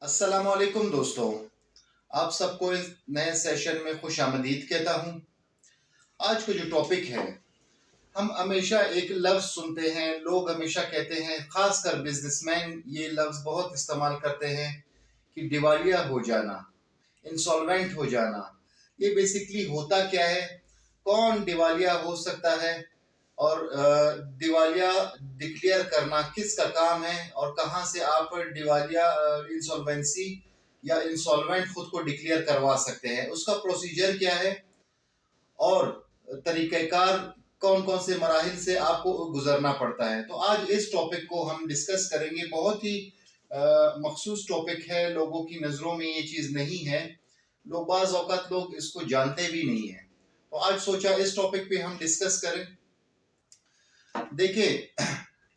अस्सलामुअलैकुम दोस्तों, आप सबको इस नए सेशन में खुश आमदीद कहता हूँ। आज का जो टॉपिक है, हम हमेशा एक लफ्ज़ सुनते हैं, लोग हमेशा कहते हैं, ख़ासकर बिजनेसमैन ये लफ्ज़ बहुत इस्तेमाल करते हैं कि दिवालिया हो जाना, इंसॉल्वेंट हो जाना। ये बेसिकली होता क्या है, कौन दिवालिया हो सकता है और दिवालिया डिक्लेयर करना किसका काम है और कहाँ से आप दिवालिया इंसॉल्वेंसी या इंसॉल्वेंट खुद को डिक्लेयर करवा सकते हैं, उसका प्रोसीजर क्या है और तरीक़ेकार कौन कौन से मराहिल से आपको गुजरना पड़ता है। तो आज इस टॉपिक को हम डिस्कस करेंगे। बहुत ही मखसूस टॉपिक है, लोगों की नज़रों में ये चीज़ नहीं है, लोग बाज़ औक़ात लोग इसको जानते भी नहीं हैं। तो आज सोचा इस टॉपिक पे हम डिस्कस करें। देखिए,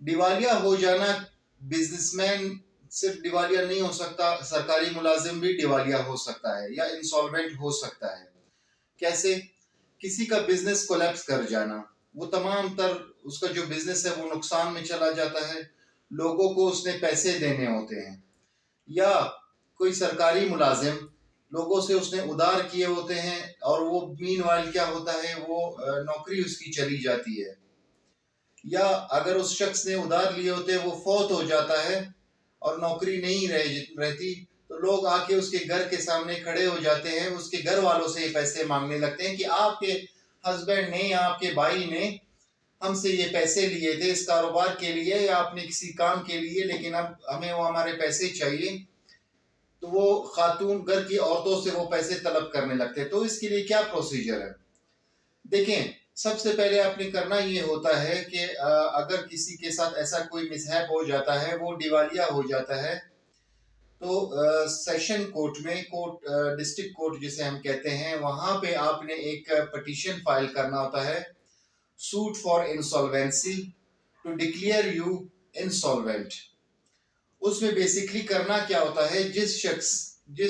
दिवालिया हो जाना, बिजनेसमैन सिर्फ दिवालिया नहीं हो सकता, सरकारी मुलाजिम भी दिवालिया हो सकता है या इंसॉल्वेंट हो सकता है। कैसे? किसी का बिजनेस कोलैप्स कर जाना, वो तमाम तर उसका जो बिजनेस है वो नुकसान में चला जाता है, लोगों को उसने पैसे देने होते हैं, या कोई सरकारी मुलाजिम, लोगों से उसने उधार किए होते हैं और वो मीनवाइल क्या होता है, वो नौकरी उसकी चली जाती है, या अगर उस शख्स ने उधार लिए होते हैं वो फौत हो जाता है और नौकरी नहीं रहती, तो लोग आके उसके घर के सामने खड़े हो जाते हैं, उसके घर वालों से पैसे मांगने लगते हैं कि आपके हस्बैंड ने या आपके भाई ने हमसे ये पैसे लिए थे इस कारोबार के लिए या अपने किसी काम के लिए, लेकिन अब हमें वो हमारे पैसे चाहिए। तो वो खातून घर की औरतों से वो पैसे तलब करने लगते हैं। तो इसके लिए क्या प्रोसीजर है? देखें, सबसे पहले आपने करना ये होता है कि अगर किसी के साथ ऐसा कोई मिसहैप हो जाता है, वो दिवालिया हो जाता है, तो सेशन कोर्ट में, डिस्ट्रिक्ट कोर्ट जिसे हम कहते हैं, वहाँ पे आपने एक पिटीशन फाइल करना होता है, suit for insolvency to declare you insolvent. उसमें बेसिकली करना क्या होता है, जिस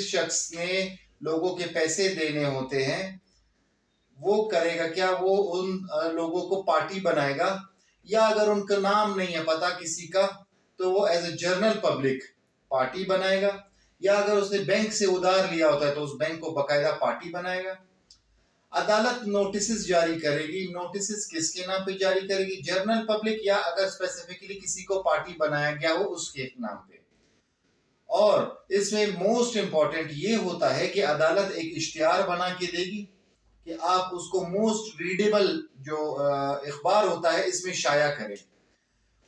शख्स ने लोगों के पैसे देने होते हैं, वो करेगा क्या, वो उन लोगों को पार्टी बनाएगा, या अगर उनका नाम नहीं है पता किसी का, तो वो as a general public party बनाएगा, या अगर उसने बैंक से उधार लिया होता है तो उस बैंक को बकायदा पार्टी बनाएगा। अदालत नोटिस जारी करेगी। नोटिस किसके नाम पे जारी करेगी? जनरल पब्लिक, या अगर स्पेसिफिकली किसी को पार्टी बनाया गया हो उसके नाम पे। और इसमें मोस्ट इंपॉर्टेंट ये होता है कि अदालत एक इश्तिहार बना के देगी कि आप उसको मोस्ट रीडेबल जो इखबार होता है इसमें शाया करें।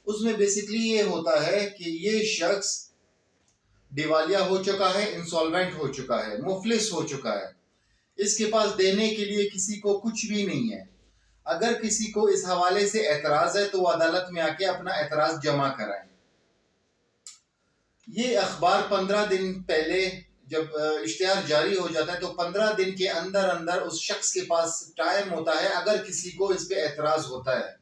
उसमें बेसिकली ये होता है कि ये शख्स दिवालिया हो चुका है, इंसॉल्वेंट हो चुका है, मुफलिस हो चुका है, इसके पास देने के लिए किसी को कुछ भी नहीं है। अगर किसी को इस हवाले से एतराज है तो वो अदालत में आके अपना एतराज जमा कराएं। ये अखबार 15 दिन पहले जब इश्तिहार जारी हो जाता है तो 15 दिन के अंदर अंदर उस शख्स के पास टाइम होता है, अगर किसी को इस पे एतराज होता है।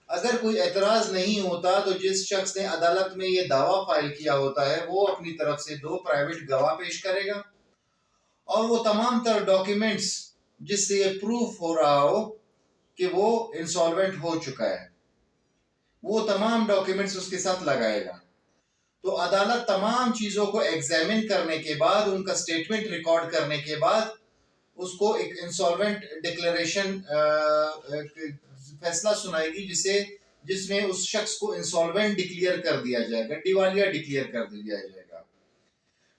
अगर कोई एतराज नहीं होता तो जिस शख्स ने अदालत में ये दावा फाइल किया होता है वो अपनी तरफ से 2 प्राइवेट गवाह पेश करेगा और वो तमाम तर डॉक्यूमेंट्स जिससे ये प्रूफ हो रहा हो कि वो इंसॉल्वेंट हो चुका है, वो तमाम डॉक्यूमेंट्स उसके साथ लगाएगा। तो अदालत तमाम चीजों को एग्जामिन करने के बाद, उनका स्टेटमेंट रिकॉर्ड करने के बाद उसको एक इंसॉल्वेंट डिक्लेरेशन फैसला सुनाएगी, जिसमें उस शख्स को इंसॉल्वेंट डिक्लेयर कर दिया जाएगा, दिवालिया डिक्लेयर कर दिया जाएगा।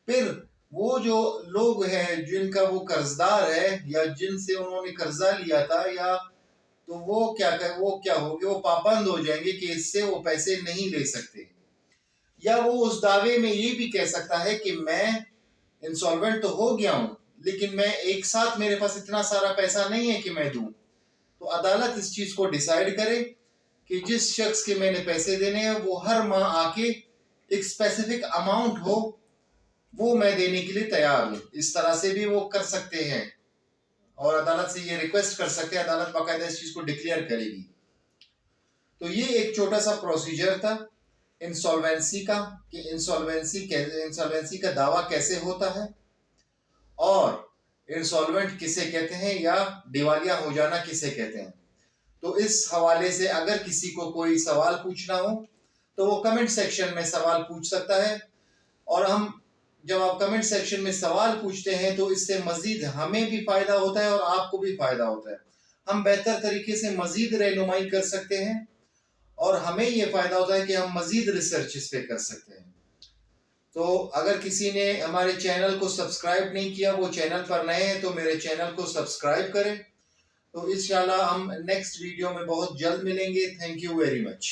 फिर वो जो लोग हैं जिनका वो कर्जदार है या जिनसे उन्होंने कर्जा लिया था, या तो वो क्या होंगे, वो पाबंद हो जाएंगे कि इससे वो पैसे नहीं ले सकते, या वो उस दावे में ये भी कह सकता है कि मैं इंसॉल्वेंट तो हो गया हूं लेकिन मैं एक साथ मेरे पास इतना सारा पैसा नहीं है कि मैं दूं। तो अदालत इस चीज को डिसाइड करे कि जिस शख्स के मैंने पैसे देने हैं वो हर माह आके एक स्पेसिफिक अमाउंट हो, वो मैं देने के लिए तैयार हूं। इस तरह से भी वो कर सकते हैं और अदालत से ये रिक्वेस्ट कर सकते हैं, अदालत बाकायदा इस चीज को डिक्लेयर करेगी। तो ये एक छोटा सा प्रोसीजर था इंसॉल्वेंसी का, कि इंसॉल्वेंसी का दावा कैसे होता है और इंसॉल्वेंट किसे कहते हैं या दिवालिया हो जाना किसे कहते हैं। तो इस हवाले से अगर किसी को कोई सवाल पूछना हो तो वो कमेंट सेक्शन में सवाल पूछ सकता है और हम जब आप कमेंट सेक्शन में सवाल पूछते हैं तो इससे मजीद हमें भी फायदा होता है और आपको भी फायदा होता है। हम बेहतर तरीके से मजीद रहनुमाई कर सकते हैं और हमें ये फायदा होता है कि हम मजीद रिसर्च इस पे कर सकते हैं। तो अगर किसी ने हमारे चैनल को सब्सक्राइब नहीं किया, वो चैनल पर नए हैं, तो मेरे चैनल को सब्सक्राइब करें। तो इंशाल्लाह हम नेक्स्ट वीडियो में बहुत जल्द मिलेंगे। Thank you very much.